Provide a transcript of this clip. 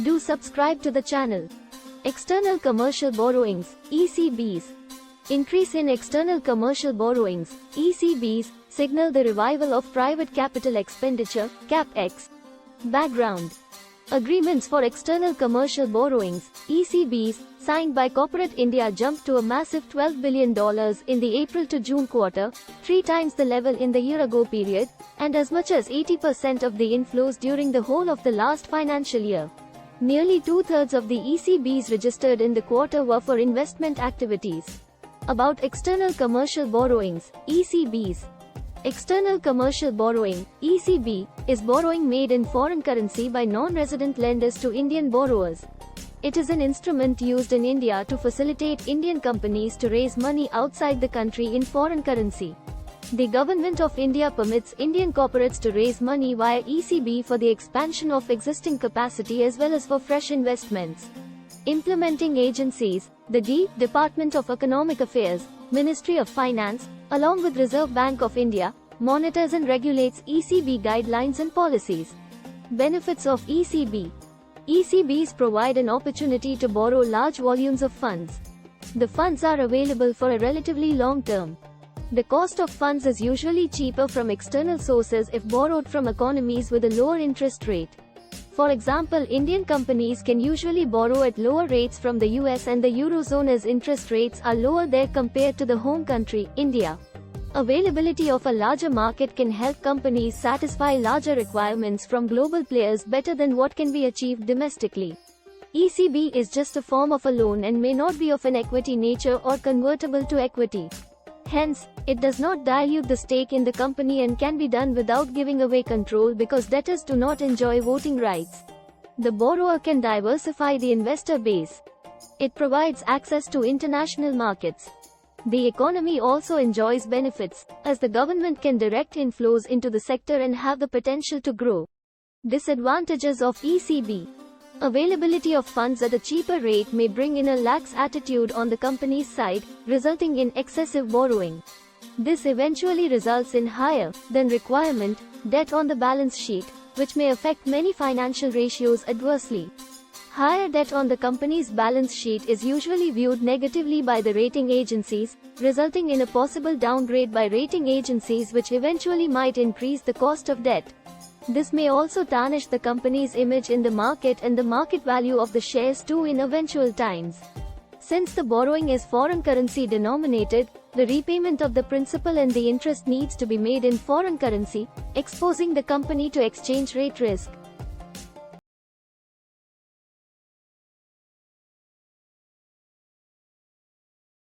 Do subscribe to the channel. External commercial borrowings, ECBs. Increase in external commercial borrowings, ECBs, signal the revival of private capital expenditure, CapEx. Background. Agreements for external commercial borrowings, ECBs, signed by corporate India jumped to a massive $12 billion in the April to June quarter, 3 times the level in the year-ago period, and as much as 80% of the inflows during the whole of the last financial year. Nearly two-thirds of the ECBs registered in the quarter were for investment activities. About external commercial borrowings, ECBs. External commercial borrowing, ECB, is borrowing made in foreign currency by non-resident lenders to Indian borrowers. It is an instrument used in India to facilitate Indian companies to raise money outside the country in foreign currency. The Government of India permits Indian corporates to raise money via ECB for the expansion of existing capacity as well as for fresh investments. Implementing agencies, the Department of Economic Affairs, Ministry of Finance, along with Reserve Bank of India, monitors and regulates ECB guidelines and policies. Benefits of ECB. ECBs provide an opportunity to borrow large volumes of funds. The funds are available for a relatively long term. The cost of funds is usually cheaper from external sources if borrowed from economies with a lower interest rate. For example, Indian companies can usually borrow at lower rates from the US and the Eurozone as interest rates are lower there compared to the home country, India. Availability of a larger market can help companies satisfy larger requirements from global players better than what can be achieved domestically. ECB is just a form of a loan and may not be of an equity nature or convertible to equity. Hence, it does not dilute the stake in the company and can be done without giving away control because debtors do not enjoy voting rights. The borrower can diversify the investor base. It provides access to international markets. The economy also enjoys benefits, as the government can direct inflows into the sector and have the potential to grow. Disadvantages of ECB. Availability of funds at a cheaper rate may bring in a lax attitude on the company's side, resulting in excessive borrowing. This eventually results in higher than requirement debt on the balance sheet, which may affect many financial ratios adversely. Higher debt on the company's balance sheet is usually viewed negatively by the rating agencies, resulting in a possible downgrade by rating agencies which eventually might increase the cost of debt. This may also tarnish the company's image in the market and the market value of the shares too in eventual times. Since the borrowing is foreign currency denominated, the repayment of the principal and the interest needs to be made in foreign currency, exposing the company to exchange rate risk.